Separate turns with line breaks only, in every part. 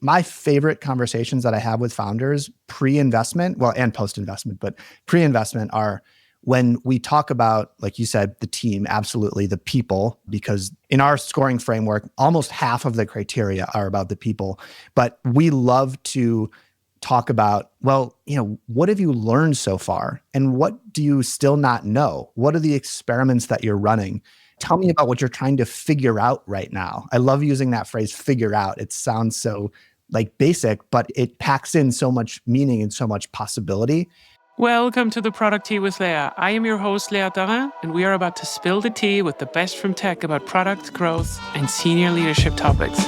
My favorite conversations that I have with founders pre-investment, well, and post-investment, but pre-investment are when we talk about, like you said, the team, absolutely the people, because in our scoring framework, almost half of the criteria are about the people. But we love to talk about, well, what have you learned so far? And what do you still not know? What are the experiments that you're running? Tell me about what you're trying to figure out right now. I love using that phrase, figure out. It sounds so basic, but it packs in so much meaning and so much possibility.
Welcome to the Product Tea with Leah. I am your host, Leah Dara, and we are about to spill the tea with the best from tech about product growth and senior leadership topics.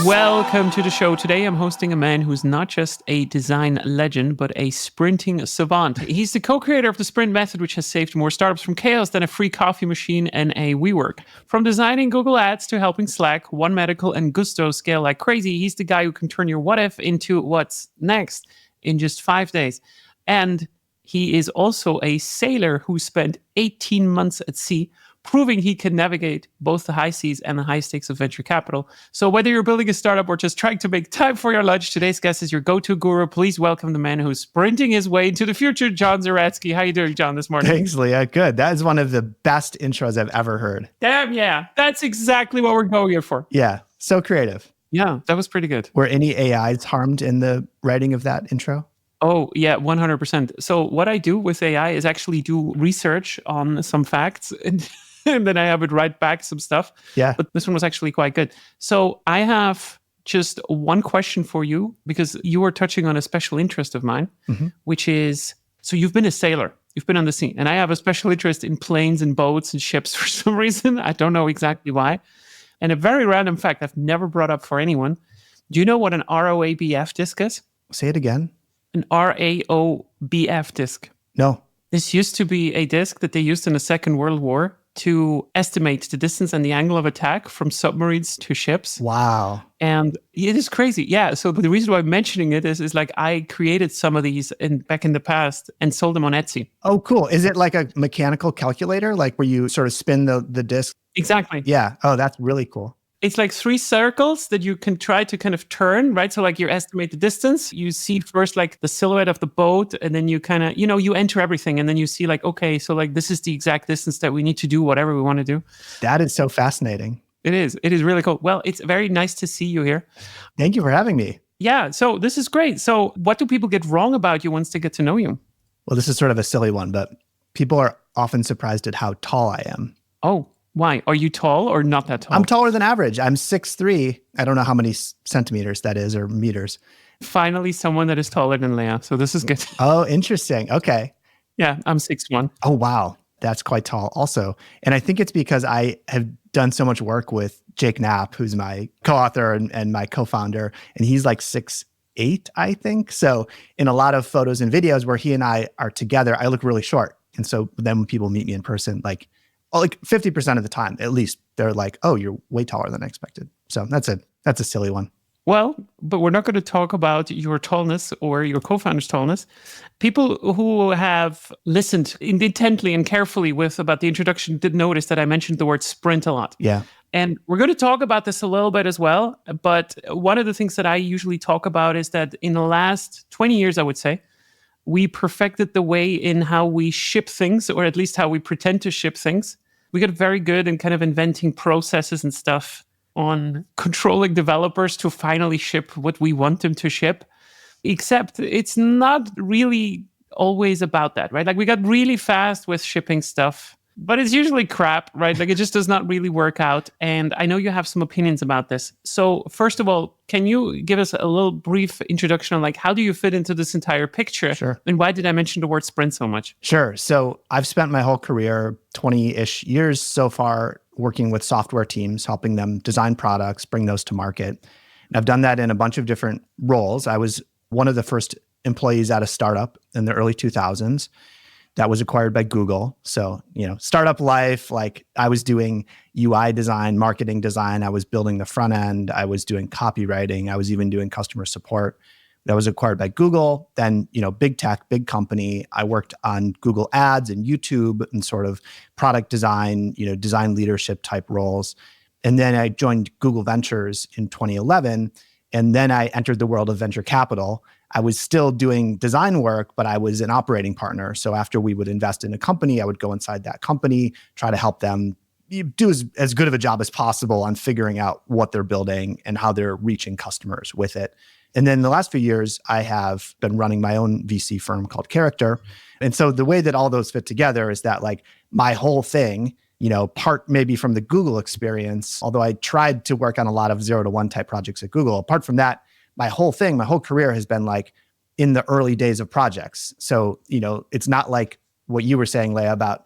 Welcome to the show. Today I'm hosting a man who's not just a design legend, but a sprinting savant. He's the co-creator of the sprint method, which has saved more startups from chaos than a free coffee machine and a WeWork. From designing Google Ads to helping Slack, One Medical, and Gusto scale like crazy, he's the guy who can turn your what if into what's next in just 5 days. And he is also a sailor who spent 18 months at sea, proving he can navigate both the high seas and the high stakes of venture capital. So whether you're building a startup or just trying to make time for your lunch, today's guest is your go-to guru. Please welcome the man who's sprinting his way into the future, John Zeratsky. How you doing, John, this morning?
Thanks, Leah. Good. That is one of the best intros I've ever heard.
Damn, yeah. That's exactly what we're going here for.
Yeah. So creative.
Yeah, that was pretty good.
Were any AIs harmed in the writing of that intro?
Oh, yeah, 100%. So what I do with AI is actually do research on some facts and then I have it write back some stuff.
Yeah.
But this one was actually quite good. So I have just one question for you, because you were touching on a special interest of mine, which is, so you've been a sailor, you've been on the sea, and I have a special interest in planes and boats and ships for some reason. I don't know exactly why. And a very random fact I've never brought up for anyone. Do you know what an ROABF disk is?
Say it again.
An RAOBF disk.
No.
This used to be a disk that they used in the Second World War to estimate the distance and the angle of attack from submarines to ships.
Wow.
And it is crazy. Yeah. So the reason why I'm mentioning it is like I created some of these back in the past and sold them on Etsy.
Oh, cool. Is it like a mechanical calculator, like where you sort of spin the disc?
Exactly.
Yeah. Oh, that's really cool.
It's like 3 circles that you can try to kind of turn, right? So like you estimate the distance, you see first like the silhouette of the boat, and then you kind of, you enter everything, and then you see like, okay, so like this is the exact distance that we need to do whatever we want to do.
That is so fascinating.
It is really cool. Well, it's very nice to see you here.
Thank you for having me.
Yeah, so this is great. So what do people get wrong about you once they get to know you?
Well, this is sort of a silly one, but people are often surprised at how tall I am.
Oh, why? Are you tall or not that tall?
I'm taller than average. I'm 6'3". I don't know how many centimeters that is or meters.
Finally, someone that is taller than Leah. So this is good.
Oh, interesting. Okay.
Yeah, I'm 6'1".
Oh, wow. That's quite tall also. And I think it's because I have done so much work with Jake Knapp, who's my co-author and my co-founder, and he's like 6'8", I think. So in a lot of photos and videos where he and I are together, I look really short. And so then when people meet me in person, like 50% of the time, at least, they're like, oh, you're way taller than I expected. So that's a silly one.
Well, but we're not going to talk about your tallness or your co-founder's tallness. People who have listened intently and carefully about the introduction did notice that I mentioned the word sprint a lot.
Yeah.
And we're going to talk about this a little bit as well. But one of the things that I usually talk about is that in the last 20 years, I would say, we perfected the way in how we ship things, or at least how we pretend to ship things. We got very good in kind of inventing processes and stuff on controlling developers to finally ship what we want them to ship. Except it's not really always about that, right? Like we got really fast with shipping stuff, but it's usually crap, right? Like it just does not really work out. And I know you have some opinions about this. So first of all, can you give us a little brief introduction on like, how do you fit into this entire picture?
Sure.
And why did I mention the word sprint so much?
Sure. So I've spent my whole career, 20-ish years so far, working with software teams, helping them design products, bring those to market. And I've done that in a bunch of different roles. I was one of the first employees at a startup in the early 2000s. That was acquired by Google. So, startup life, like I was doing UI design, marketing design. I was building the front end. I was doing copywriting. I was even doing customer support. That was acquired by Google. Then, big tech, big company. I worked on Google Ads and YouTube and sort of product design, design leadership type roles. And then I joined Google Ventures in 2011. And then I entered the world of venture capital. I was still doing design work, but I was an operating partner. So after we would invest in a company, I would go inside that company, try to help them do as good of a job as possible on figuring out what they're building and how they're reaching customers with it. And then the last few years, I have been running my own VC firm called Character. And so the way that all those fit together is that like my whole thing, part maybe from the Google experience, although I tried to work on a lot of 0 to 1 type projects at Google, apart from that, my whole career has been like in the early days of projects. So, it's not like what you were saying, Leah, about,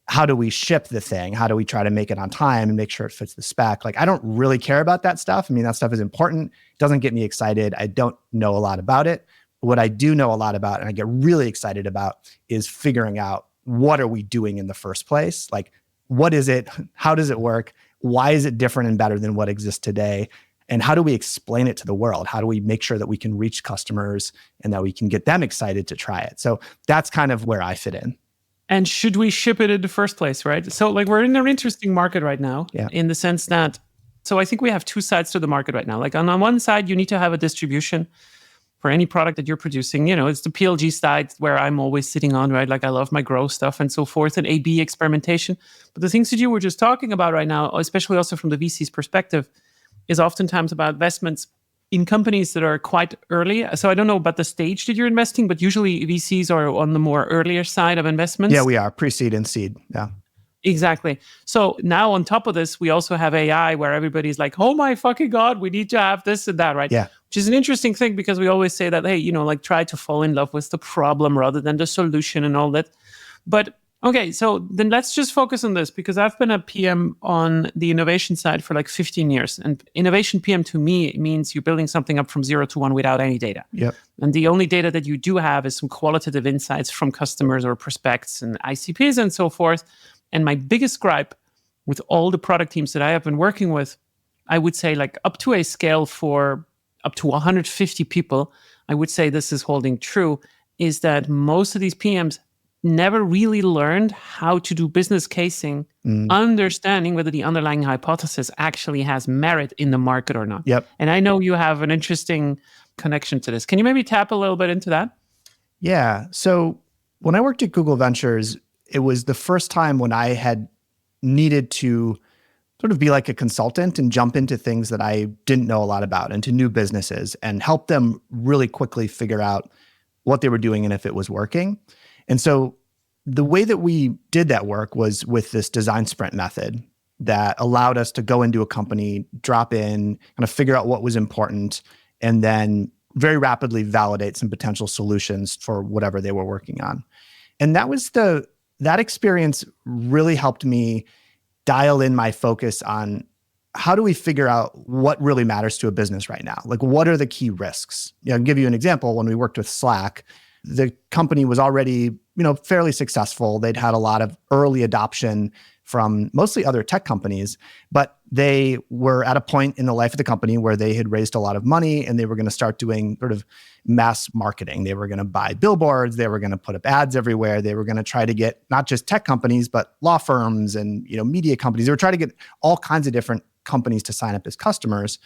how do we ship the thing? How do we try to make it on time and make sure it fits the spec? Like, I don't really care about that stuff. I mean, that stuff is important. It doesn't get me excited. I don't know a lot about it. What I do know a lot about and I get really excited about is figuring out what are we doing in the first place? Like, what is it? How does it work? Why is it different and better than what exists today? And how do we explain it to the world? How do we make sure that we can reach customers and that we can get them excited to try it? So that's kind of where I fit in.
And should we ship it in the first place, right? So like we're in an interesting market right now in the sense that, so I think we have two sides to the market right now. Like on one side, you need to have a distribution for any product that you're producing. It's the PLG side where I'm always sitting on, right? Like I love my growth stuff and so forth and A/B experimentation. But the things that you were just talking about right now, especially also from the VC's perspective, is oftentimes about investments in companies that are quite early. So I don't know about the stage that you're investing, but usually VCs are on the more earlier side of investments.
Yeah, we are pre-seed and seed. Yeah.
Exactly. So now on top of this, we also have AI where everybody's like, oh my fucking God, we need to have this and that, right?
Yeah.
Which is an interesting thing because we always say that, hey, like try to fall in love with the problem rather than the solution and all that. But okay, so then let's just focus on this because I've been a PM on the innovation side for like 15 years. And innovation PM to me means you're building something up from 0 to 1 without any data.
Yep.
And the only data that you do have is some qualitative insights from customers or prospects and ICPs and so forth. And my biggest gripe with all the product teams that I have been working with, I would say like up to a scale for up to 150 people, I would say this is holding true, is that most of these PMs never really learned how to do business casing, understanding whether the underlying hypothesis actually has merit in the market or not.
Yep.
And I know you have an interesting connection to this. Can you maybe tap a little bit into that?
Yeah. So when I worked at Google Ventures, it was the first time when I had needed to sort of be like a consultant and jump into things that I didn't know a lot about, into new businesses and help them really quickly figure out what they were doing and if it was working. And so the way that we did that work was with this design sprint method that allowed us to go into a company, drop in, kind of figure out what was important, and then very rapidly validate some potential solutions for whatever they were working on. And that experience really helped me dial in my focus on how do we figure out what really matters to a business right now? Like, what are the key risks? I'll give you an example. When we worked with Slack, the company was already, fairly successful. They'd had a lot of early adoption from mostly other tech companies, but they were at a point in the life of the company where they had raised a lot of money and they were going to start doing sort of mass marketing. They were going to buy billboards. They were going to put up ads everywhere. They were going to try to get not just tech companies, but law firms and, media companies. They were trying to get all kinds of different companies to sign up as customers.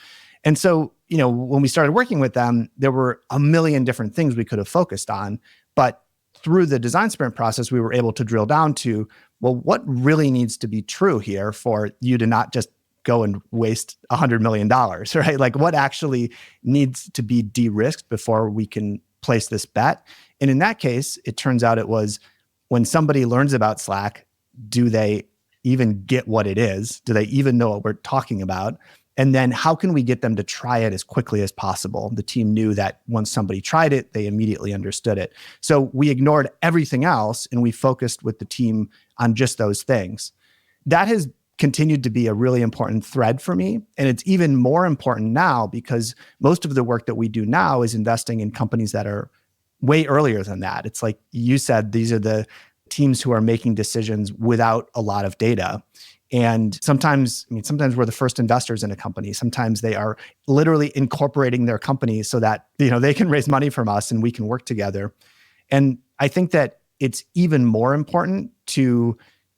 And so, when we started working with them, there were a million different things we could have focused on. But through the design sprint process, we were able to drill down to, well, what really needs to be true here for you to not just go and waste $100 million, right? Like, what actually needs to be de-risked before we can place this bet? And in that case, it turns out it was when somebody learns about Slack, do they even get what it is? Do they even know what we're talking about? And then how can we get them to try it as quickly as possible? The team knew that once somebody tried it, they immediately understood it. So we ignored everything else and we focused with the team on just those things. That has continued to be a really important thread for me. And it's even more important now because most of the work that we do now is investing in companies that are way earlier than that. It's like you said, these are the teams who are making decisions without a lot of data. And sometimes we're the first investors in a company. Sometimes they are literally incorporating their company so that, they can raise money from us and we can work together. And I think that it's even more important to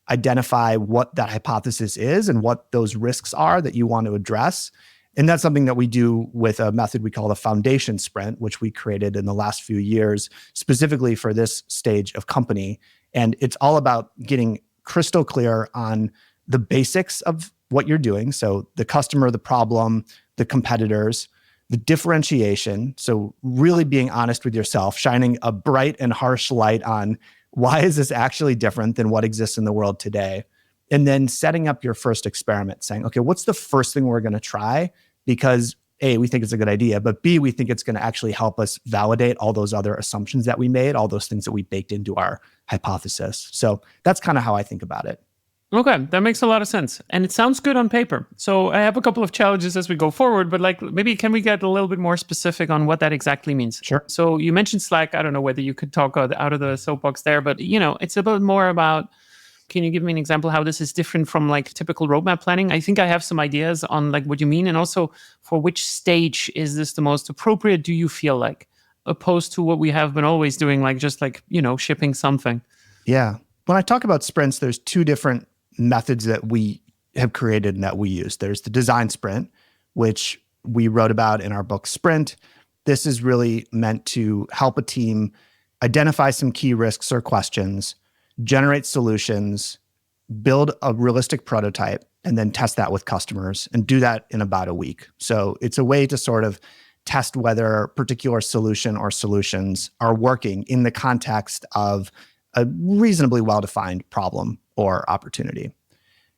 identify what that hypothesis is and what those risks are that you want to address. And that's something that we do with a method we call the foundation sprint, which we created in the last few years, specifically for this stage of company. And it's all about getting crystal clear on the basics of what you're doing. So the customer, the problem, the competitors, the differentiation. So really being honest with yourself, shining a bright and harsh light on why is this actually different than what exists in the world today? And then setting up your first experiment, saying, okay, what's the first thing we're going to try? Because A, we think it's a good idea, but B, we think it's going to actually help us validate all those other assumptions that we made, all those things that we baked into our hypothesis. So that's kind of how I think about it.
Okay, that makes a lot of sense. And it sounds good on paper. So I have a couple of challenges as we go forward, but maybe can we get a little bit more specific on what that exactly means?
Sure.
So you mentioned Slack. I don't know whether you could talk out of the soapbox there, but it's a bit more about, can you give me an example how this is different from typical roadmap planning? I think I have some ideas on what you mean. And also for which stage is this the most appropriate, do you feel like, opposed to what we have been always doing, shipping something?
Yeah. When I talk about sprints, there's two different methods that we have created and that we use. There's the design sprint, which we wrote about in our book Sprint. This is really meant to help a team identify some key risks or questions, generate solutions, build a realistic prototype, and then test that with customers and do that in about a week. So it's a way to sort of test whether a particular solution or solutions are working in the context of a reasonably well-defined problem or opportunity.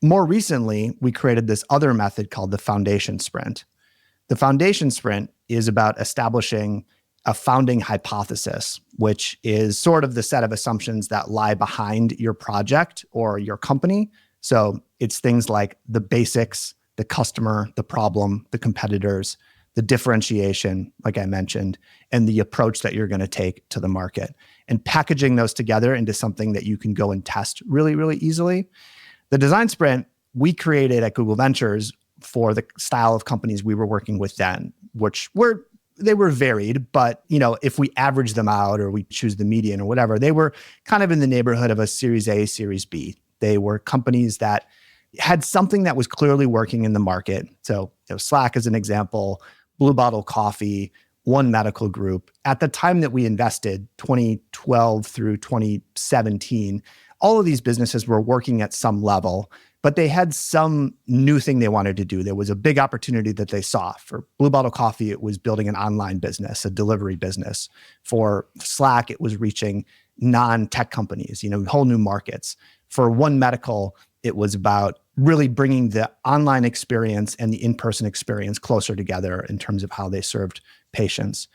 More recently, we created this other method called the foundation sprint. The foundation sprint is about establishing a founding hypothesis, which is sort of the set of assumptions that lie behind your project or your company. So it's things like the basics, the customer, the problem, the competitors, the differentiation, like I mentioned, and the approach that you're going to take to the market, and packaging those together into something that you can go and test really, really easily. The design sprint we created at Google Ventures for the style of companies we were working with then, they were varied, but if we average them out or we choose the median or whatever, they were kind of in the neighborhood of a Series A, Series B. They were companies that had something that was clearly working in the market. So Slack as an example, Blue Bottle Coffee, One Medical Group. At the time that we invested, 2012 through 2017, all of these businesses were working at some level, but they had some new thing they wanted to do. There was a big opportunity that they saw. For Blue Bottle Coffee, it was building an online business, a delivery business. For Slack, it was reaching non-tech companies, whole new markets. For One Medical, it was about really bringing the online experience and the in-person experience closer together in terms of how they served patients.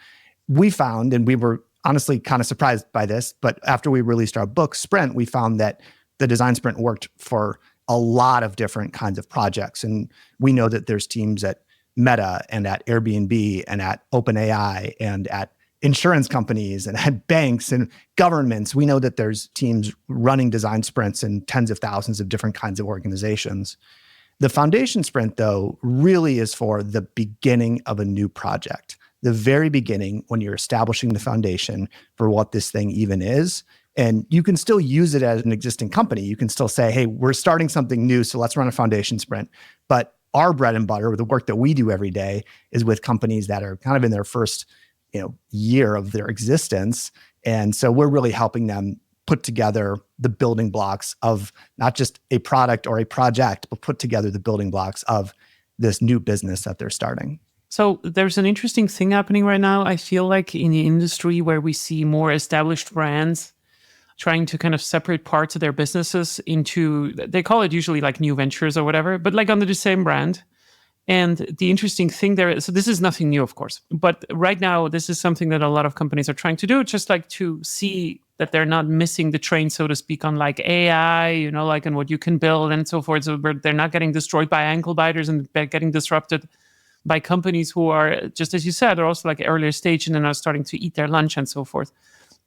We found, and we were honestly kind of surprised by this, but after we released our book, Sprint, we found that the design sprint worked for a lot of different kinds of projects. And we know that there's teams at Meta and at Airbnb and at OpenAI and at insurance companies and at banks and governments. We know that there's teams running design sprints in tens of thousands of different kinds of organizations. The foundation sprint, though, really is for the beginning of a new project, the very beginning when you're establishing the foundation for what this thing even is. And you can still use it as an existing company. You can still say, hey, we're starting something new, so let's run a foundation sprint. But our bread and butter, the work that we do every day, is with companies that are kind of in their first year of their existence. And so we're really helping them put together the building blocks of not just a product or a project, but put together the building blocks of this new business that they're starting.
So there's an interesting thing happening right now, I feel like, in the industry where we see more established brands trying to kind of separate parts of their businesses into, they call it usually new ventures or whatever, but under the same brand. And the interesting thing there, so this is nothing new, of course, but right now, this is something that a lot of companies are trying to do, just to see that they're not missing the train, so to speak, on AI, and what you can build and so forth. So they're not getting destroyed by ankle biters and getting disrupted by companies who are, just as you said, are also earlier stage and then are starting to eat their lunch and so forth.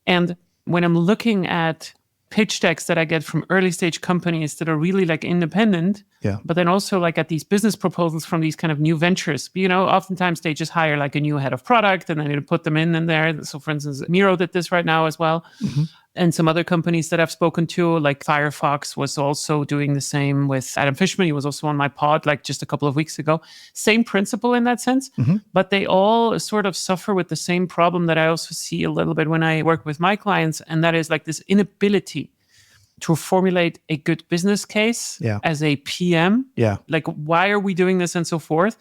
And when I'm looking at pitch decks that I get from early stage companies that are really like independent, but then also like at these business proposals from these kind of new ventures. Oftentimes they just hire like a new head of product and then they put them in there. So for instance, Miro did this right now as well. And some other companies that I've spoken to, like Firefox was also doing the same with Adam Fishman. He was also on my pod like just a couple of weeks ago. Same principle in that sense, but they all sort of suffer with the same problem that I also see a little bit when I work with my clients. And that is like this inability to formulate a good business case as a PM. Like, why are we doing this and so forth?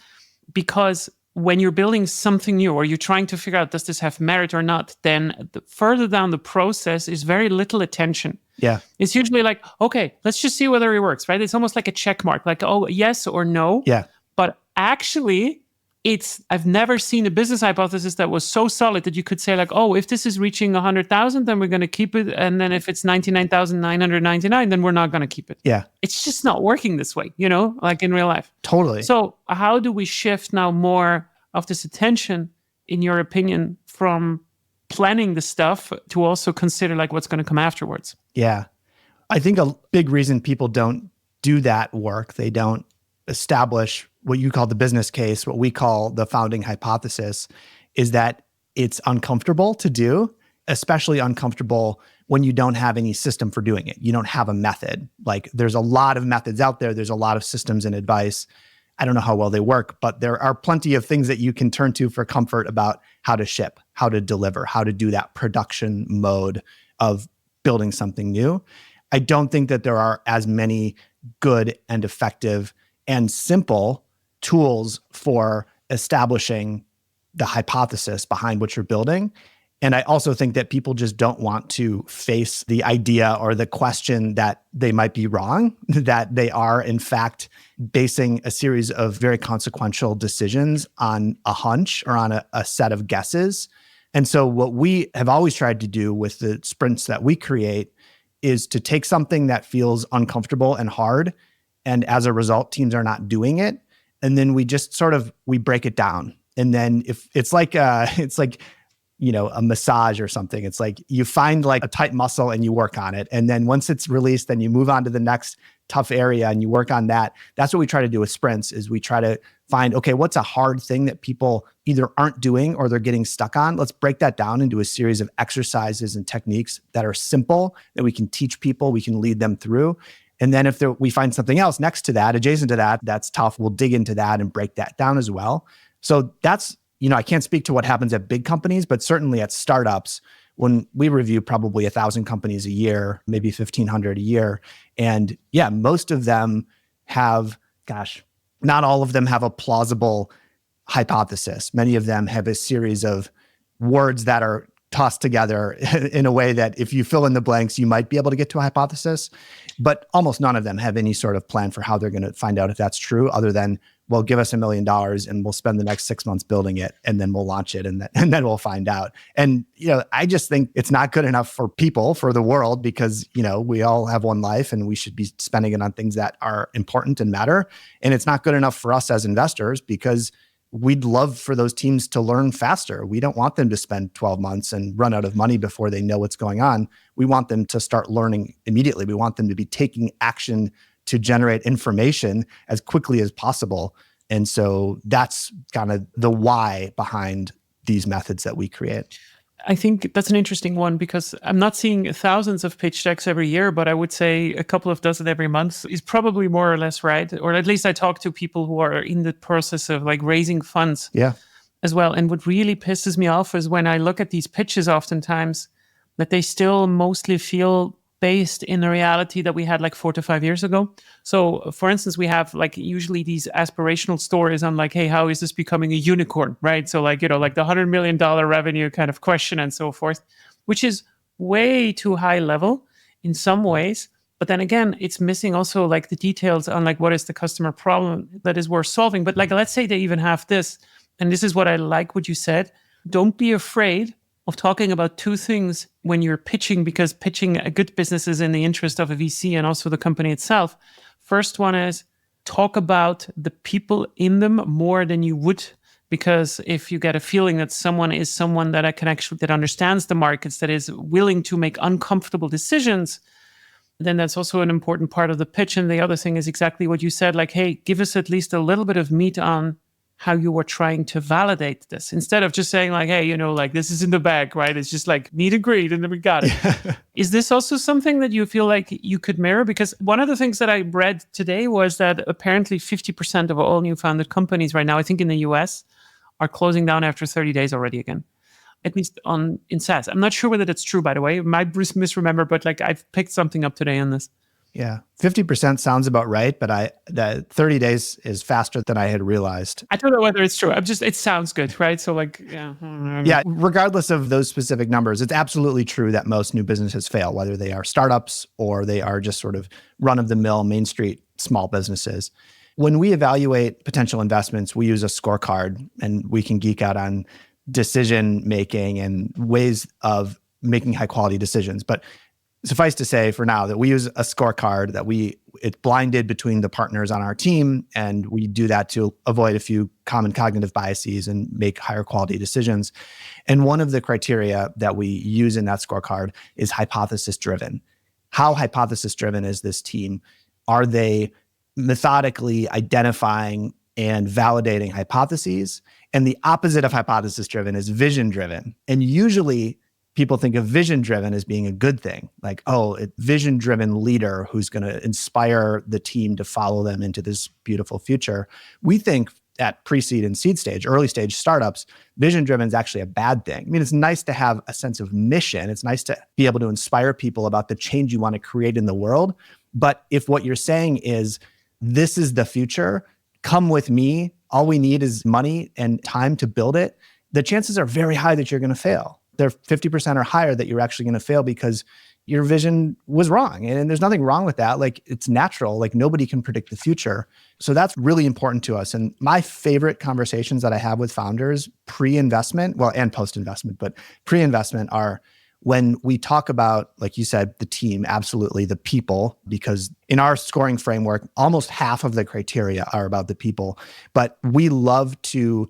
Because when you're building something new or you're trying to figure out, does this have merit or not, then further down the process is very little attention. It's usually like, okay, let's just see whether it works, right? It's almost like a check mark, like, oh, yes or no. But actually, I've never seen a business hypothesis that was so solid that you could say like, oh, if this is reaching 100,000, then we're going to keep it. And then if it's 99,999, then we're not going to keep it. It's just not working this way, like in real life.
Totally.
So how do we shift now more of this attention, in your opinion, from planning the stuff to also consider like what's going to come afterwards?
I think a big reason people don't do that work, they don't establish what you call the business case, what we call the founding hypothesis, is that it's uncomfortable to do, especially uncomfortable when you don't have any system for doing it. You don't have a method. Like there's a lot of methods out there. There's a lot of systems and advice. I don't know how well they work, but there are plenty of things that you can turn to for comfort about how to ship, how to deliver, how to do that production mode of building something new. I don't think that there are as many good and effective and simple tools for establishing the hypothesis behind what you're building. And I also think that people just don't want to face the idea or the question that they might be wrong, that they are in fact basing a series of very consequential decisions on a hunch or on a set of guesses. And so what we have always tried to do with the sprints that we create is to take something that feels uncomfortable and hard, and as a result, teams are not doing it. And then we just we break it down. And then if it's like a massage or something, it's like you find like a tight muscle and you work on it. And then once it's released, then you move on to the next tough area and you work on that. That's what we try to do with sprints, is we try to find, okay, what's a hard thing that people either aren't doing or they're getting stuck on? Let's break that down into a series of exercises and techniques that are simple, that we can teach people, we can lead them through. And then if we find something else next to that, adjacent to that, that's tough, we'll dig into that and break that down as well. So that's, I can't speak to what happens at big companies, but certainly at startups, when we review probably 1,000 companies a year, maybe 1,500 a year. And most of them have, not all of them have a plausible hypothesis. Many of them have a series of words that are tossed together in a way that if you fill in the blanks, you might be able to get to a hypothesis. But almost none of them have any sort of plan for how they're going to find out if that's true, other than, well, give us $1 million and we'll spend the next 6 months building it and then we'll launch it and then we'll find out. And, I just think it's not good enough for people, for the world, because, we all have one life and we should be spending it on things that are important and matter. And it's not good enough for us as investors, because we'd love for those teams to learn faster. We don't want them to spend 12 months and run out of money before they know what's going on. We want them to start learning immediately. We want them to be taking action to generate information as quickly as possible. And so that's kind of the why behind these methods that we create.
I think that's an interesting one, because I'm not seeing thousands of pitch decks every year, but I would say a couple of dozen every month is probably more or less right. Or at least I talk to people who are in the process of like raising funds as well. And what really pisses me off is when I look at these pitches oftentimes, that they still mostly feel based in the reality that we had like 4 to 5 years ago. So for instance, we have like usually these aspirational stories on like, hey, how is this becoming a unicorn, right? So like, like the $100 million revenue kind of question and so forth, which is way too high level in some ways. But then again, it's missing also like the details on like what is the customer problem that is worth solving. But like, let's say they even have this, and this is what I like what you said, don't be afraid of talking about two things when you're pitching, because pitching a good business is in the interest of a VC and also the company itself. First one is talk about the people in them more than you would, because if you get a feeling that someone that understands the markets, that is willing to make uncomfortable decisions, then that's also an important part of the pitch. And the other thing is exactly what you said, like, hey, give us at least a little bit of meat on how you were trying to validate this, instead of just saying like, hey, like this is in the bag, right? It's just like meet and greet and then we got it. Is this also something that you feel like you could mirror? Because one of the things that I read today was that apparently 50% of all new founded companies right now, I think in the US, are closing down after 30 days already again. At least in SaaS. I'm not sure whether that's true, by the way. I might misremember, but like I've picked something up today on this.
Yeah, 50% sounds about right, but that 30 days is faster than I had realized.
I don't know whether it's true. It sounds good, right? So like, yeah.
Yeah, regardless of those specific numbers, it's absolutely true that most new businesses fail, whether they are startups or they are just sort of run-of-the-mill Main Street small businesses. When we evaluate potential investments, we use a scorecard, and we can geek out on decision making and ways of making high quality decisions. But suffice to say for now that we use a scorecard that it's blinded between the partners on our team, and we do that to avoid a few common cognitive biases and make higher quality decisions. And one of the criteria that we use in that scorecard is hypothesis driven. How hypothesis driven is this team? Are they methodically identifying and validating hypotheses? And the opposite of hypothesis driven is vision driven. And usually people think of vision driven as being a good thing. Like, oh, a vision driven leader who's going to inspire the team to follow them into this beautiful future. We think at pre-seed and seed stage, early stage startups, vision driven is actually a bad thing. I mean, it's nice to have a sense of mission. It's nice to be able to inspire people about the change you want to create in the world. But if what you're saying is, this is the future, come with me, all we need is money and time to build it, the chances are very high that you're going to fail. They're 50% or higher that you're actually going to fail because your vision was wrong. And there's nothing wrong with that. Like, it's natural. Like, nobody can predict the future. So that's really important to us. And my favorite conversations that I have with founders pre-investment, well, and post-investment, but pre-investment are when we talk about, like you said, the team, absolutely the people, because in our scoring framework, almost half of the criteria are about the people. But we love to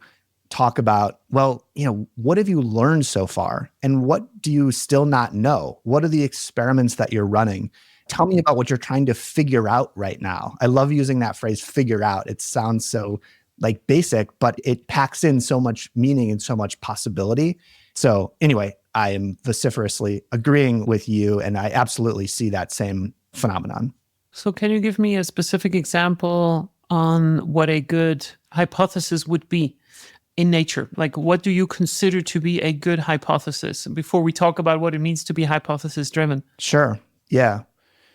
talk about, well, what have you learned so far? And what do you still not know? What are the experiments that you're running? Tell me about what you're trying to figure out right now. I love using that phrase, figure out. It sounds so like basic, but it packs in so much meaning and so much possibility. So anyway, I am vociferously agreeing with you, and I absolutely see that same phenomenon.
So can you give me a specific example on what a good hypothesis would be in nature? Like, what do you consider to be a good hypothesis before we talk about what it means to be hypothesis driven?
Sure. Yeah.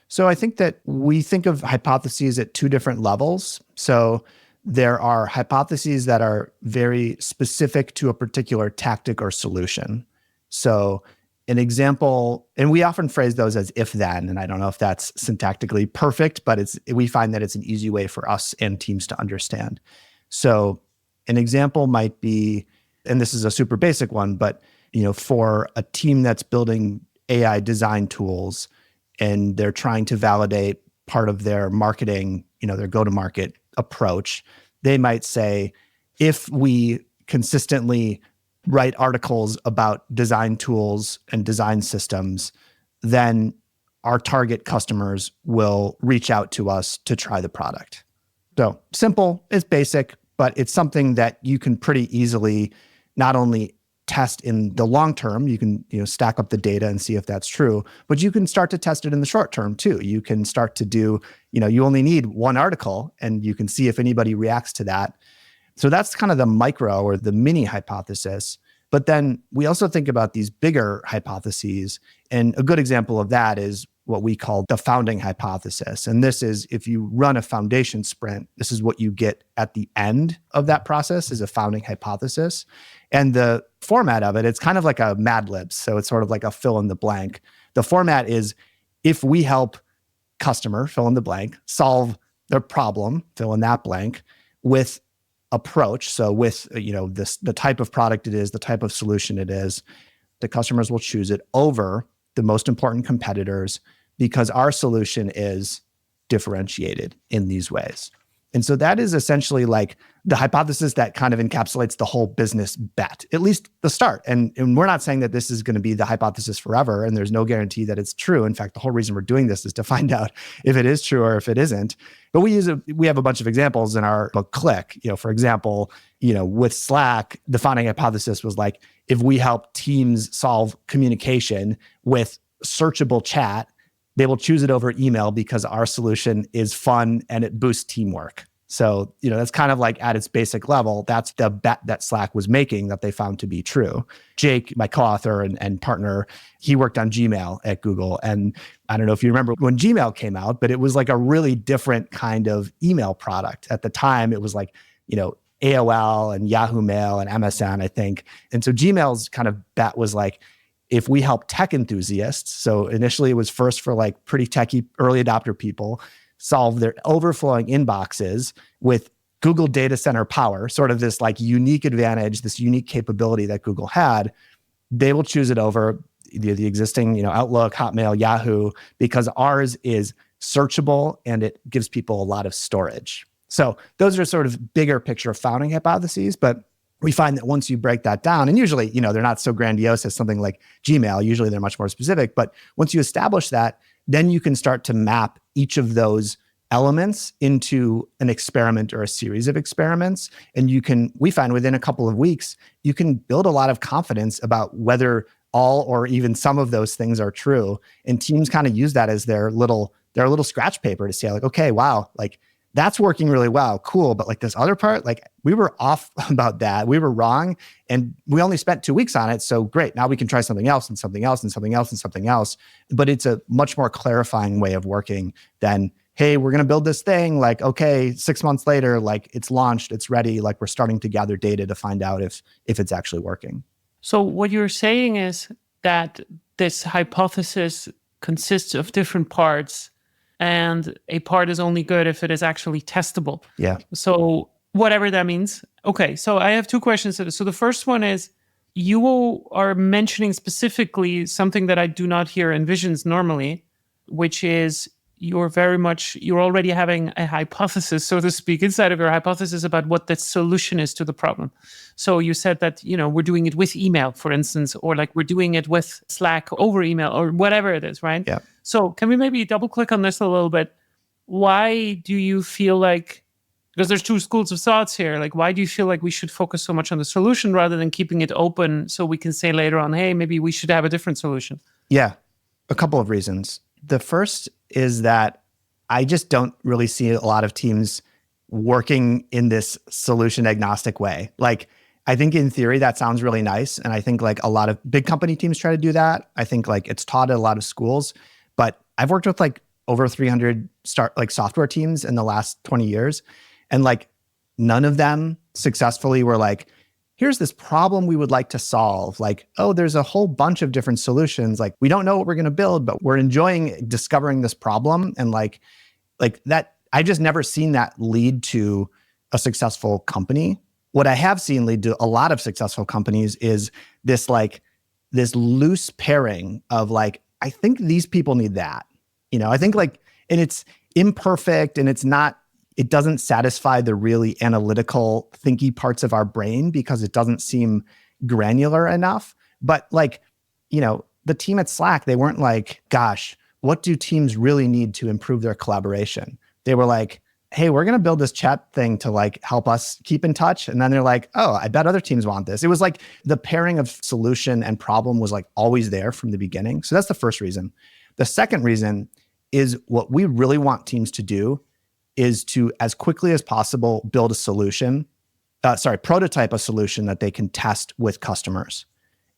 So I think that we think of hypotheses at two different levels. So there are hypotheses that are very specific to a particular tactic or solution. So an example, and we often phrase those as if-then, and I don't know if that's syntactically perfect, but we find that it's an easy way for us and teams to understand. So an example might be, and this is a super basic one, but for a team that's building AI design tools and they're trying to validate part of their marketing, their go-to-market approach, they might say, if we consistently write articles about design tools and design systems, then our target customers will reach out to us to try the product. So simple, it's basic, but it's something that you can pretty easily not only test in the long term, you can stack up the data and see if that's true, but you can start to test it in the short term too. You can start to do, you only need one article and you can see if anybody reacts to that. So that's kind of the micro or the mini hypothesis. But then we also think about these bigger hypotheses. And a good example of that is what we call the founding hypothesis. And this is, if you run a foundation sprint, this is what you get at the end of that process, is a founding hypothesis. And the format of it, it's kind of like a Mad Libs. So it's sort of like a fill in the blank. The format is, if we help customer, fill in the blank, solve their problem, fill in that blank, with approach. So with the type of product it is, the type of solution it is, the customers will choose it over the most important competitors because our solution is differentiated in these ways. And so that is essentially like the hypothesis that kind of encapsulates the whole business bet, at least the start. And we're not saying that this is going to be the hypothesis forever, and there's no guarantee that it's true. In fact, the whole reason we're doing this is to find out if it is true or if it isn't. But we have a bunch of examples in our book, Click. For example, with Slack, the founding hypothesis was like, if we help teams solve communication with searchable chat, they will choose it over email because our solution is fun and it boosts teamwork. So, that's kind of like at its basic level, that's the bet that Slack was making that they found to be true. Jake, my co-author and partner, he worked on Gmail at Google. And I don't know if you remember when Gmail came out, but it was like a really different kind of email product. At the time, it was like, AOL and Yahoo Mail and MSN, I think. And so Gmail's kind of bet was like, if we help tech enthusiasts, so initially it was first for like pretty techie early adopter people, solve their overflowing inboxes with Google data center power, sort of this like unique advantage, this unique capability that Google had, they will choose it over the existing, Outlook, Hotmail, Yahoo, because ours is searchable and it gives people a lot of storage. So those are sort of bigger picture founding hypotheses, but we find that once you break that down, and usually, they're not so grandiose as something like Gmail, usually they're much more specific, but once you establish that, then you can start to map each of those elements into an experiment or a series of experiments. And we find within a couple of weeks, you can build a lot of confidence about whether all or even some of those things are true. And teams kind of use that as their little scratch paper to say like, okay, wow, like that's working really well, cool. But like this other part, like we were off about that. We were wrong. And we only spent 2 weeks on it. So great. Now we can try something else and something else and something else and something else. But it's a much more clarifying way of working than, hey, we're going to build this thing. Like, okay, 6 months later, like it's launched, it's ready. Like we're starting to gather data to find out if it's actually working.
So what you're saying is that this hypothesis consists of different parts, and a part is only good if it is actually testable.
Yeah.
So whatever that means. Okay, so I have two questions. So the first one is, you are mentioning specifically something that I do not hear in visions normally, which is you're already having a hypothesis, so to speak, inside of your hypothesis about what the solution is to the problem. So you said that, we're doing it with email, for instance, or like we're doing it with Slack over email or whatever it is, right?
Yeah.
So can we maybe double click on this a little bit? Why do you feel like, because there's two schools of thoughts here, like why do you feel like we should focus so much on the solution rather than keeping it open so we can say later on, hey, maybe we should have a different solution?
Yeah, a couple of reasons. The first is that I just don't really see a lot of teams working in this solution agnostic way. Like, I think in theory that sounds really nice. And I think like a lot of big company teams try to do that. I think like it's taught at a lot of schools, but I've worked with like over 300 software teams in the last 20 years. And like none of them successfully were like, here's this problem we would like to solve. Like, oh, there's a whole bunch of different solutions. Like, we don't know what we're going to build, but we're enjoying discovering this problem. And like that, I just never seen that lead to a successful company. What I have seen lead to a lot of successful companies is this loose pairing of like, I think these people need that. I think like, and it's imperfect and it doesn't satisfy the really analytical, thinky parts of our brain because it doesn't seem granular enough. But like, the team at Slack, they weren't like, gosh, what do teams really need to improve their collaboration? They were like, hey, we're going to build this chat thing to like help us keep in touch. And then they're like, oh, I bet other teams want this. It was like the pairing of solution and problem was like always there from the beginning. So that's the first reason. The second reason is what we really want teams to do is to, as quickly as possible, build a solution, prototype a solution that they can test with customers.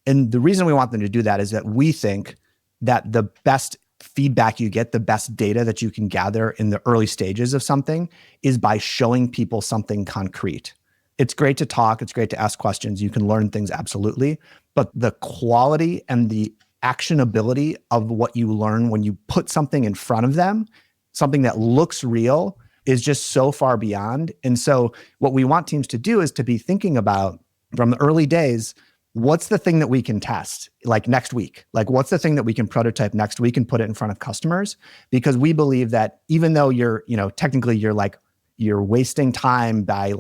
And the reason we want them to do that is that we think that the best feedback you get, the best data that you can gather in the early stages of something is by showing people something concrete. It's great to talk, it's great to ask questions, you can learn things absolutely, but the quality and the actionability of what you learn when you put something in front of them, something that looks real, is just so far beyond. And so what we want teams to do is to be thinking about from the early days, what's the thing that we can test like next week? Like what's the thing that we can prototype next week and put it in front of customers? Because we believe that even though technically you're like you're wasting time by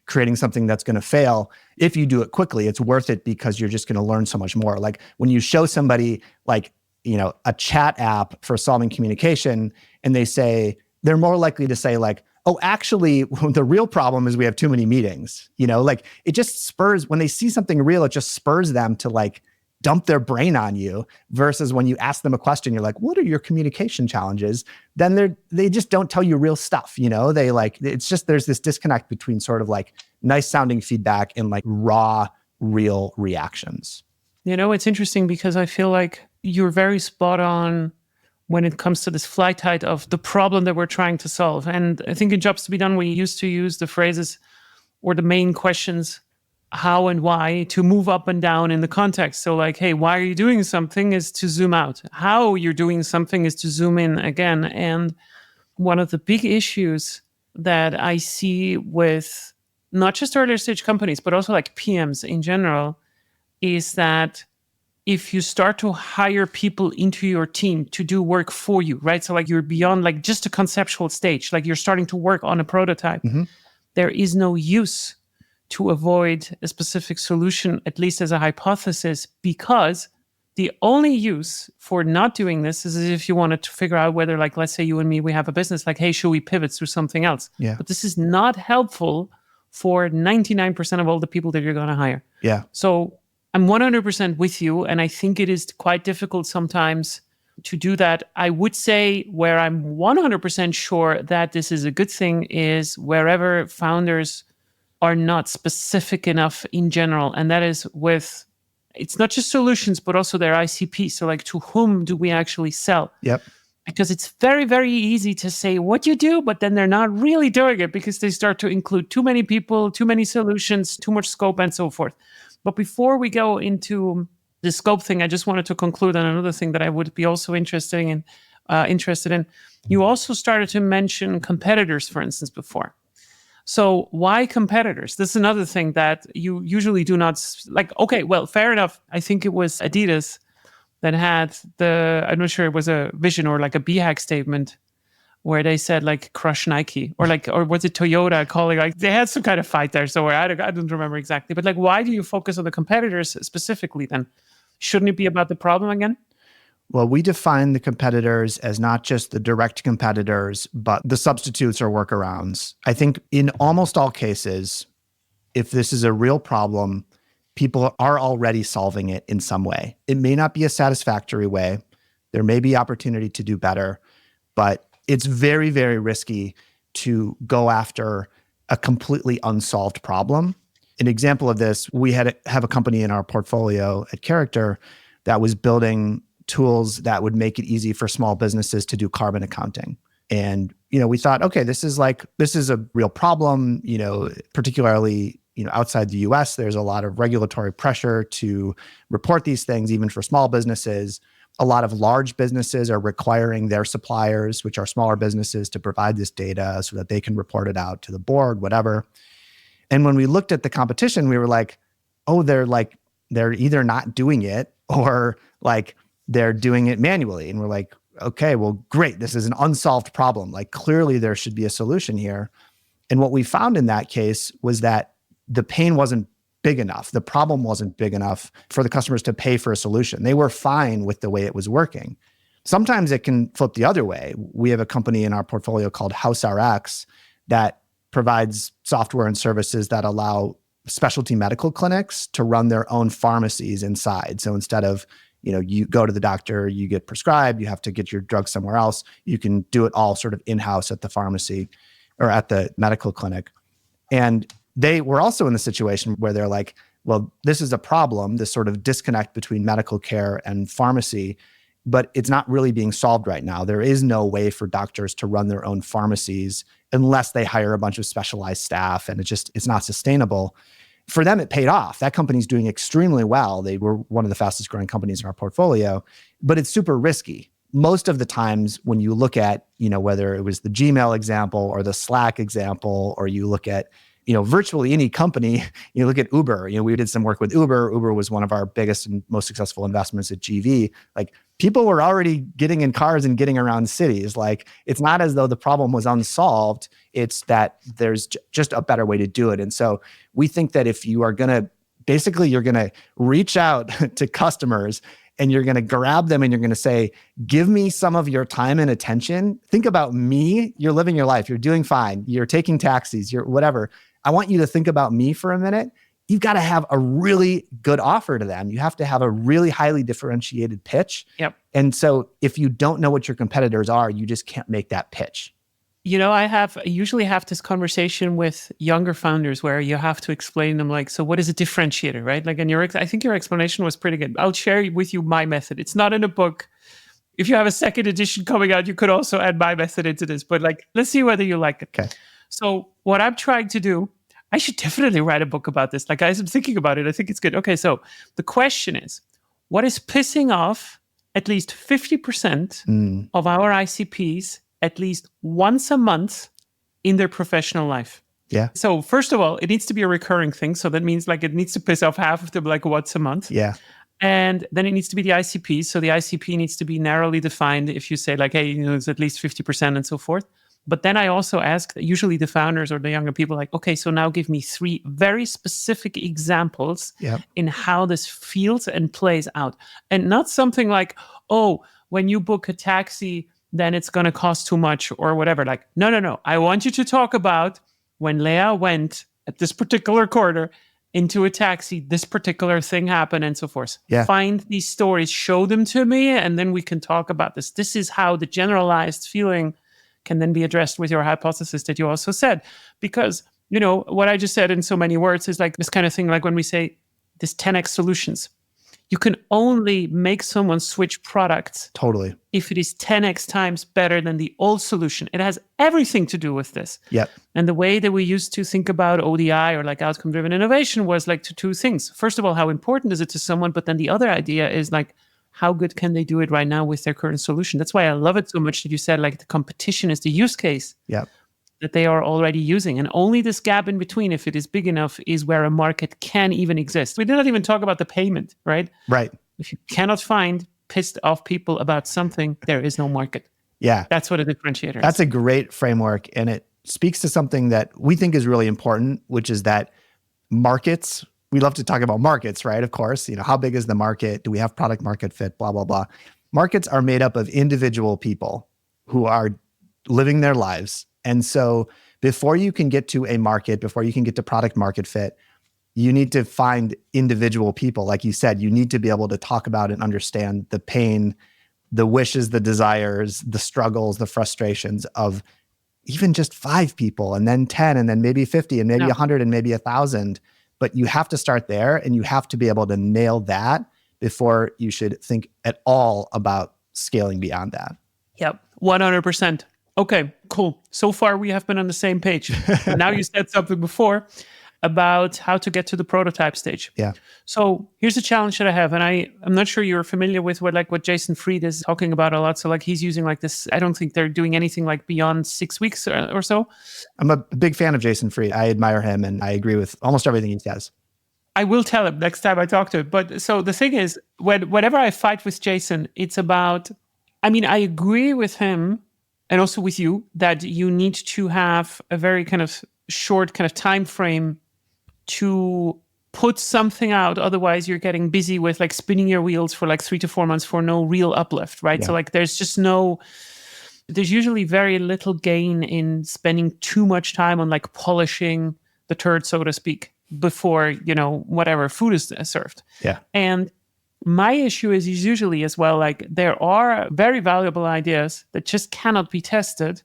creating something that's going to fail. If you do it quickly, it's worth it because you're just going to learn so much more. Like when you show somebody a chat app for solving communication, and they're more likely to say oh, actually, the real problem is we have too many meetings. It just spurs, when they see something real, it just spurs them to dump their brain on you, versus when you ask them a question, you're like, what are your communication challenges? Then they just don't tell you real stuff. It's just, there's this disconnect between sort of nice sounding feedback and raw, real reactions.
It's interesting because I feel like you're very spot on when it comes to this flight height of the problem that we're trying to solve. And I think in Jobs to be Done, we used to use the phrases or the main questions, how and why, to move up and down in the context. So hey, why are you doing something is to zoom out. How you're doing something is to zoom in again. And one of the big issues that I see with not just earlier stage companies, but also PMs in general, is that if you start to hire people into your team to do work for you, right? So you're beyond just a conceptual stage, you're starting to work on a prototype.
Mm-hmm.
There is no use to avoid a specific solution, at least as a hypothesis, because the only use for not doing this is if you wanted to figure out whether, let's say you and me, we have a business, hey, should we pivot to something else?
Yeah.
But this is not helpful for 99% of all the people that you're going to hire.
Yeah.
So I'm 100% with you, and I think it is quite difficult sometimes to do that. I would say where I'm 100% sure that this is a good thing is wherever founders are not specific enough in general, and that is with, it's not just solutions, but also their ICP. So to whom do we actually sell?
Yep.
Because it's very, very easy to say what you do, but then they're not really doing it because they start to include too many people, too many solutions, too much scope, and so forth. But before we go into the scope thing, I just wanted to conclude on another thing that I would be also interested in. You also started to mention competitors, for instance, before. So why competitors? This is another thing that you usually do not okay, well, fair enough. I think it was Adidas that had I'm not sure it was a vision or a BHAG statement where they said crush Nike, or or was it Toyota calling, they had some kind of fight there. So I don't remember exactly, but why do you focus on the competitors specifically then? Shouldn't it be about the problem again?
Well, we define the competitors as not just the direct competitors, but the substitutes or workarounds. I think in almost all cases, if this is a real problem, people are already solving it in some way. It may not be a satisfactory way. There may be opportunity to do better, but it's very, very risky to go after a completely unsolved problem. An example of this, we have a company in our portfolio at Character that was building tools that would make it easy for small businesses to do carbon accounting. And, we thought, okay, this is a real problem, particularly, outside the US, there's a lot of regulatory pressure to report these things, even for small businesses. A lot of large businesses are requiring their suppliers, which are smaller businesses, to provide this data so that they can report it out to the board, whatever. And when we looked at the competition, we were like, oh, they're either not doing it or they're doing it manually. And we're like, okay, well, great. This is an unsolved problem. Clearly there should be a solution here. And what we found in that case was that the pain wasn't big enough. The problem wasn't big enough for the customers to pay for a solution. They were fine with the way it was working. Sometimes it can flip the other way. We have a company in our portfolio called HouseRx that provides software and services that allow specialty medical clinics to run their own pharmacies inside. So instead of, you go to the doctor, you get prescribed, you have to get your drug somewhere else, you can do it all sort of in-house at the pharmacy or at the medical clinic. And they were also in the situation where they're like, well, this is a problem, this sort of disconnect between medical care and pharmacy, but it's not really being solved right now. There is no way for doctors to run their own pharmacies unless they hire a bunch of specialized staff, and it's not sustainable. For them, it paid off. That company's doing extremely well. They were one of the fastest growing companies in our portfolio, but it's super risky. Most of the times when you look at, whether it was the Gmail example or the Slack example, or you look at, virtually any company, you look at Uber, we did some work with Uber. Uber was one of our biggest and most successful investments at GV. people were already getting in cars and getting around cities. Like, it's not as though the problem was unsolved. It's that there's just a better way to do it. And so we think that if you are going to, basically, you're going to reach out to customers and you're going to grab them and you're going to say, give me some of your time and attention. Think about me. You're living your life. You're doing fine. You're taking taxis. You're whatever. I want you to think about me for a minute. You've got to have a really good offer to them. You have to have a really highly differentiated pitch.
Yep.
And so if you don't know what your competitors are, you just can't make that pitch.
I usually have this conversation with younger founders where you have to explain them like, so what is a differentiator, right? Like, and I think your explanation was pretty good. I'll share with you my method. It's not in a book. If you have a second edition coming out, you could also add my method into this, but like, let's see whether you like it.
Okay.
So what I'm trying to do, I should definitely write a book about this. Like, as I'm thinking about it, I think it's good. Okay, so the question is, what is pissing off at least 50% of our ICPs at least once a month in their professional life?
Yeah.
So first of all, it needs to be a recurring thing. So that means like it needs to piss off half of them like once a month.
Yeah.
And then it needs to be the ICP. So the ICP needs to be narrowly defined. If you say like, hey, it's at least 50% and so forth. But then I also ask usually the founders or the younger people like, okay, so now give me 3 very specific examples in how this feels and plays out. And not something like, oh, when you book a taxi, then it's going to cost too much or whatever. Like, no. I want you to talk about when Leah went at this particular quarter into a taxi, this particular thing happened and so forth.
Yeah.
Find these stories, show them to me, and then we can talk about this. This is how the generalized feeling can then be addressed with your hypothesis that you also said. Because, what I just said in so many words is like this kind of thing, like when we say this 10x solutions, you can only make someone switch products
Totally.
if it is 10x times better than the old solution. It has everything to do with this.
Yep.
And the way that we used to think about ODI or like outcome-driven innovation was like to 2 things. First of all, how important is it to someone? But then the other idea is like, how good can they do it right now with their current solution? That's why I love it so much that you said like the competition is the use case that they are already using. And only this gap in between, if it is big enough, is where a market can even exist. We did not even talk about the payment, right?
Right.
If you cannot find pissed off people about something, there is no market.
Yeah.
That's what a differentiator is.
That's a great framework. And it speaks to something that we think is really important, which is that markets, we love to talk about markets, right? Of course, how big is the market? Do we have product market fit? Blah, blah, blah. Markets are made up of individual people who are living their lives. And so before you can get to a market, before you can get to product market fit, you need to find individual people. Like you said, you need to be able to talk about and understand the pain, the wishes, the desires, the struggles, the frustrations of even just 5 people, and then 10, and then maybe 50, and maybe 100, and maybe 1,000. But you have to start there, and you have to be able to nail that before you should think at all about scaling beyond that.
Yep, 100%. Okay, cool. So far, we have been on the same page. But now you said something before about how to get to the prototype stage.
Yeah.
So here's a challenge that I have, and I'm not sure you're familiar with what Jason Fried is talking about a lot. So like he's using like this. I don't think they're doing anything like beyond 6 weeks or so.
I'm a big fan of Jason Fried. I admire him, and I agree with almost everything he says.
I will tell him next time I talk to him. But so the thing is, whenever I fight with Jason, it's about. I mean, I agree with him and also with you that you need to have a very kind of short kind of time frame to put something out. Otherwise, you're getting busy with like spinning your wheels for like 3 to 4 months for no real uplift, right?
Yeah.
So like there's usually very little gain in spending too much time on like polishing the turd, so to speak, before, whatever food is served.
Yeah.
And my issue is usually as well, like there are very valuable ideas that just cannot be tested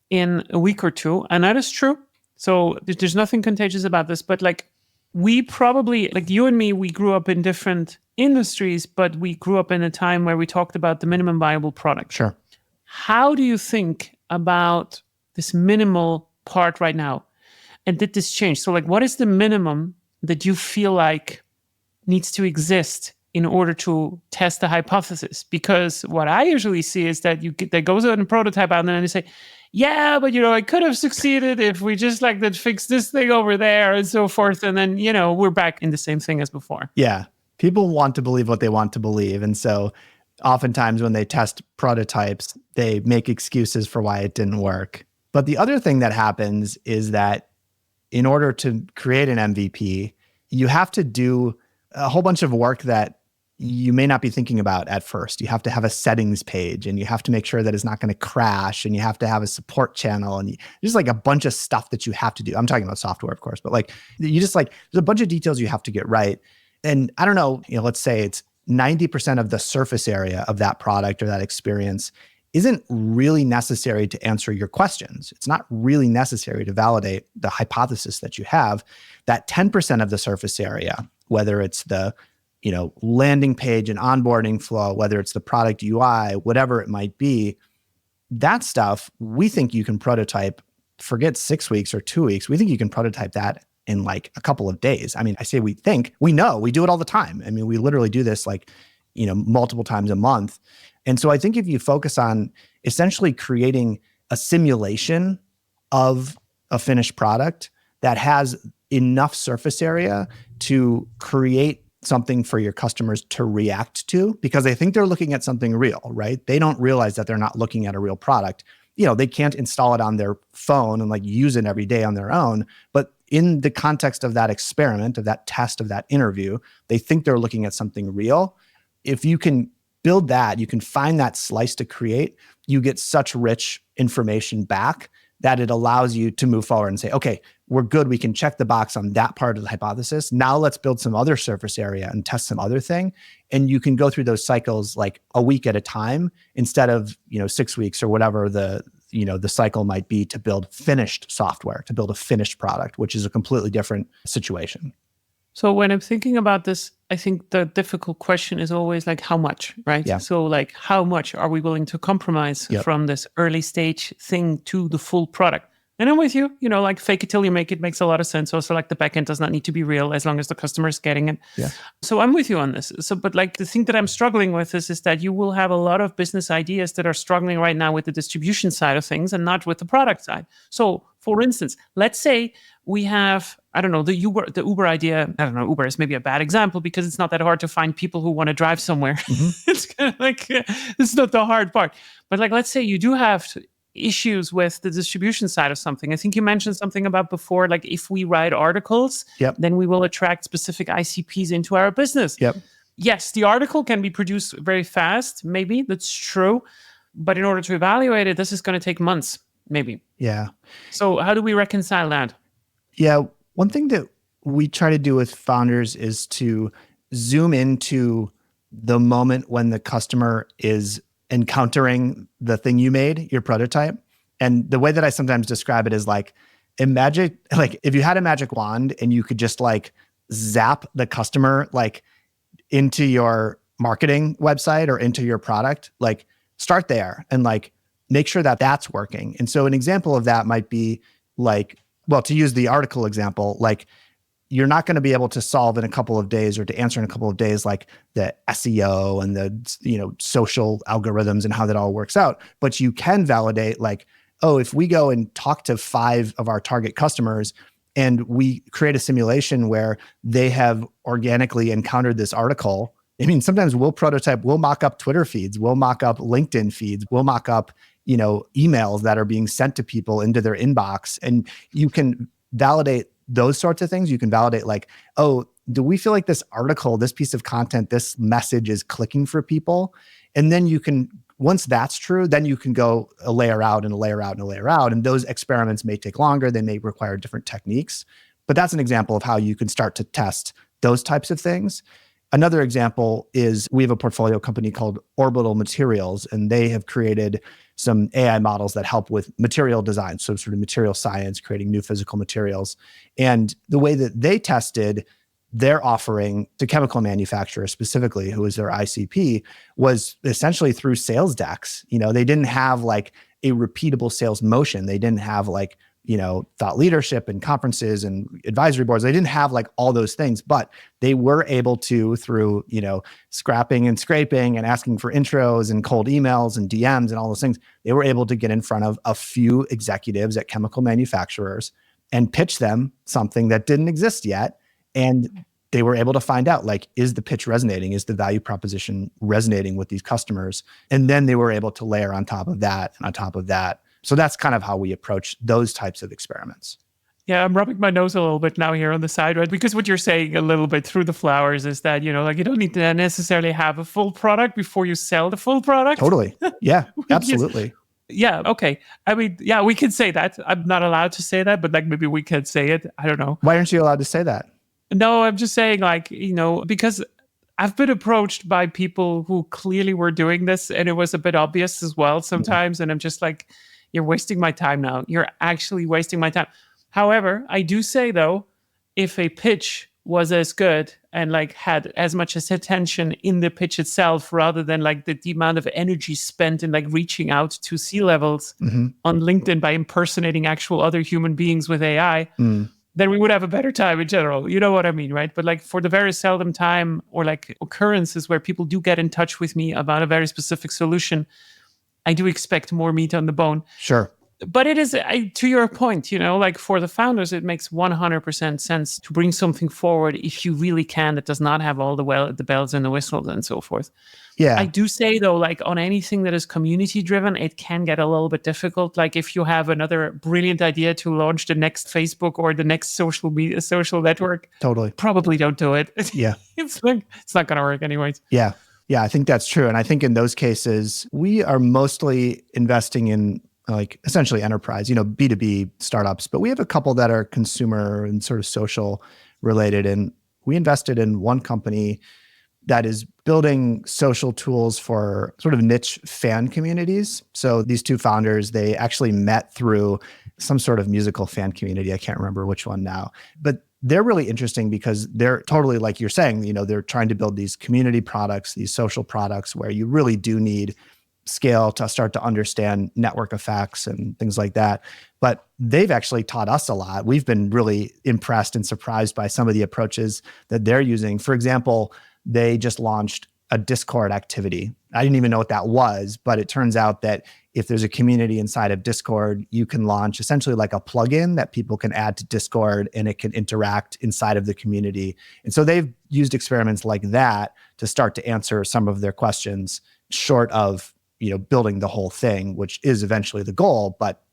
in a week or 2. And that is true. So there's nothing contagious about this, but like we probably, like you and me, we grew up in different industries, but we grew up in a time where we talked about the minimum viable product.
Sure.
How do you think about this minimal part right now? And did this change? So like, what is the minimum that you feel like needs to exist in order to test the hypothesis? Because what I usually see is that that goes out and prototype out and then they say, yeah, but I could have succeeded if we just like that fix this thing over there and so forth. And then, we're back in the same thing as before.
Yeah. People want to believe what they want to believe. And so oftentimes when they test prototypes, they make excuses for why it didn't work. But the other thing that happens is that in order to create an MVP, you have to do a whole bunch of work that you may not be thinking about at first. You have to have a settings page, and you have to make sure that it's not going to crash, and you have to have a support channel, and just like a bunch of stuff that you have to do. I'm talking about software, of course, but like you just like, there's a bunch of details you have to get right. And I don't know, let's say it's 90% of the surface area of that product or that experience isn't really necessary to answer your questions. It's not really necessary to validate the hypothesis that you have. That 10% of the surface area, whether it's the landing page and onboarding flow, whether it's the product UI, whatever it might be, that stuff, we think you can prototype, forget 6 weeks or 2 weeks. We think you can prototype that in like a couple of days. I mean, I say we think, we know, we do it all the time. I mean, we literally do this like, multiple times a month. And so I think if you focus on essentially creating a simulation of a finished product that has enough surface area to create something for your customers to react to, because they think they're looking at something real, right? They don't realize that they're not looking at a real product. They can't install it on their phone and like use it every day on their own. But in the context of that experiment, of that test, of that interview, they think they're looking at something real. If you can build that, you can find that slice to create, you get such rich information back that it allows you to move forward and say, okay, we're good. We can check the box on that part of the hypothesis. Now let's build some other surface area and test some other thing. And you can go through those cycles like a week at a time instead of, 6 weeks or whatever the cycle might be to build finished software, to build a finished product, which is a completely different situation.
So when I'm thinking about this, I think the difficult question is always like, how much, right?
Yeah.
So like, how much are we willing to compromise from this early stage thing to the full product? And I'm with you, like fake it till you make it makes a lot of sense. Also, like the backend does not need to be real as long as the customer is getting it.
Yeah.
So I'm with you on this. So, but like the thing that I'm struggling with is that you will have a lot of business ideas that are struggling right now with the distribution side of things and not with the product side. So for instance, let's say we have, I don't know, the Uber idea. I don't know, Uber is maybe a bad example because it's not that hard to find people who want to drive somewhere. Mm-hmm. It's kind of like, it's not the hard part. But like, let's say you do have issues with the distribution side of something. I think you mentioned something about before, like if we write articles, then we will attract specific ICPs into our business. Yes, the article can be produced very fast. Maybe that's true. But in order to evaluate it, this is going to take months, maybe.
Yeah.
So how do we reconcile that?
Yeah. One thing that we try to do with founders is to zoom into the moment when the customer is encountering the thing you made, your prototype. And the way that I sometimes describe it is like, imagine like if you had a magic wand and you could just like zap the customer like into your marketing website or into your product, like start there and like make sure that that's working. And so an example of that might be like, well, to use the article example, like you're not going to be able to solve in a couple of days or to answer in a couple of days, like the SEO and the, social algorithms and how that all works out. But you can validate like, oh, if we go and talk to 5 of our target customers and we create a simulation where they have organically encountered this article. I mean, sometimes we'll prototype, we'll mock up Twitter feeds, we'll mock up LinkedIn feeds, we'll mock up, emails that are being sent to people into their inbox. And you can validate those sorts of things. You can validate like, oh, do we feel like this article, this piece of content, this message is clicking for people? And then you can, once that's true, then you can go a layer out and a layer out and a layer out. And those experiments may take longer. They may require different techniques. But that's an example of how you can start to test those types of things. Another example is we have a portfolio company called Orbital Materials, and they have created some AI models that help with material design. So sort of material science, creating new physical materials. And the way that they tested their offering to chemical manufacturers specifically, who was their ICP, was essentially through sales decks. They didn't have like a repeatable sales motion. They didn't have like, thought leadership and conferences and advisory boards. They didn't have like all those things, but they were able to, through, scrapping and scraping and asking for intros and cold emails and DMs and all those things, they were able to get in front of a few executives at chemical manufacturers and pitch them something that didn't exist yet. And they were able to find out, like, is the pitch resonating? Is the value proposition resonating with these customers? And then they were able to layer on top of that and on top of that. So that's kind of how we approach those types of experiments.
Yeah, I'm rubbing my nose a little bit now here on the side, right? Because what you're saying a little bit through the flowers is that, you don't need to necessarily have a full product before you sell the full product.
Totally. Yeah, absolutely.
Yeah, okay. I mean, yeah, we can say that. I'm not allowed to say that, but like maybe we can say it. I don't know.
Why aren't you allowed to say that?
No, I'm just saying, like, because I've been approached by people who clearly were doing this, and it was a bit obvious as well sometimes. And I'm just like, you're wasting my time now. You're actually wasting my time. However, I do say, though, if a pitch was as good and like had as much as attention in the pitch itself, rather than like the amount of energy spent in like reaching out to C-levels on LinkedIn by impersonating actual other human beings with AI, then we would have a better time in general. You know what I mean, right? But like for the very seldom time or like occurrences where people do get in touch with me about a very specific solution, I do expect more meat on the bone.
Sure.
But it is, to your point, like for the founders, it makes 100% sense to bring something forward if you really can that does not have all the bells and the whistles and so forth.
Yeah.
I do say, though, like on anything that is community driven, it can get a little bit difficult. Like if you have another brilliant idea to launch the next Facebook or the next social network,
totally,
probably don't do it.
Yeah.
It's not going to work anyways.
Yeah. Yeah, I think that's true. And I think in those cases, we are mostly investing in like essentially enterprise, B2B startups, but we have a couple that are consumer and sort of social related. And we invested in one company that is building social tools for sort of niche fan communities. So these two founders, they actually met through some sort of musical fan community. I can't remember which one now, but they're really interesting because they're totally, like you're saying, they're trying to build these community products, these social products where you really do need scale to start to understand network effects and things like that. But they've actually taught us a lot. We've been really impressed and surprised by some of the approaches that they're using. For example, they just launched a Discord activity. I didn't even know what that was, but it turns out that if there's a community inside of Discord, you can launch essentially like a plugin that people can add to Discord and it can interact inside of the community. And so they've used experiments like that to start to answer some of their questions, short of building the whole thing, which is eventually the goal. But,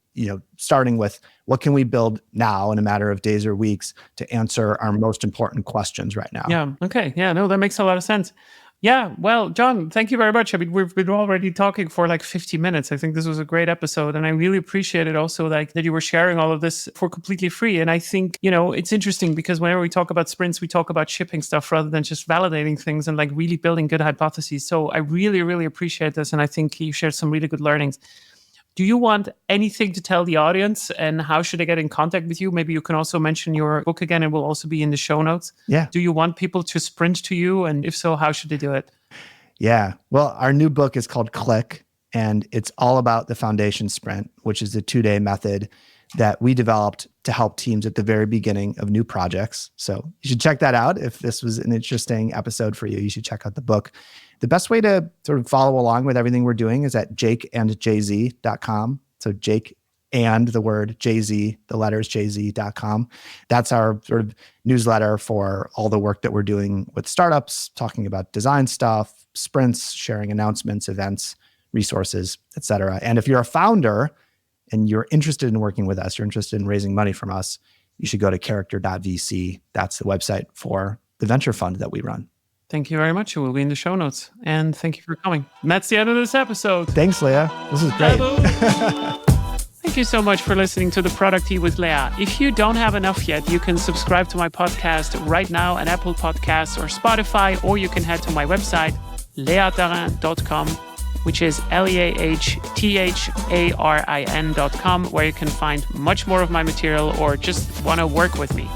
starting with what can we build now in a matter of days or weeks to answer our most important questions right now?
Yeah. Okay. Yeah. No, that makes a lot of sense. Yeah. Well, John, thank you very much. I mean, we've been already talking for like 50 minutes. I think this was a great episode. And I really appreciate it also like that you were sharing all of this for completely free. And I think, it's interesting because whenever we talk about sprints, we talk about shipping stuff rather than just validating things and like really building good hypotheses. So I really, really appreciate this. And I think you shared some really good learnings. Do you want anything to tell the audience and how should they get in contact with you? Maybe you can also mention your book again. It will also be in the show notes.
Yeah.
Do you want people to sprint to you? And if so, how should they do it?
Yeah. Well, our new book is called Click, and it's all about the foundation sprint, which is a 2-day method that we developed to help teams at the very beginning of new projects. So you should check that out. If this was an interesting episode for you, you should check out the book. The best way to sort of follow along with everything we're doing is at jakeandjz.com. So Jake and the word JZ, the letters JZ.com. That's our sort of newsletter for all the work that we're doing with startups, talking about design stuff, sprints, sharing announcements, events, resources, et cetera. And if you're a founder and you're interested in working with us, you're interested in raising money from us, you should go to character.vc. That's the website for the venture fund that we run.
Thank you very much. It will be in the show notes. And thank you for coming. And that's the end of this episode.
Thanks, Leah. This is great.
Thank you so much for listening to The Product Tea with Leah. If you don't have enough yet, you can subscribe to my podcast right now at Apple Podcasts or Spotify, or you can head to my website, leahtarin.com, which is leahtarin.com, where you can find much more of my material or just want to work with me.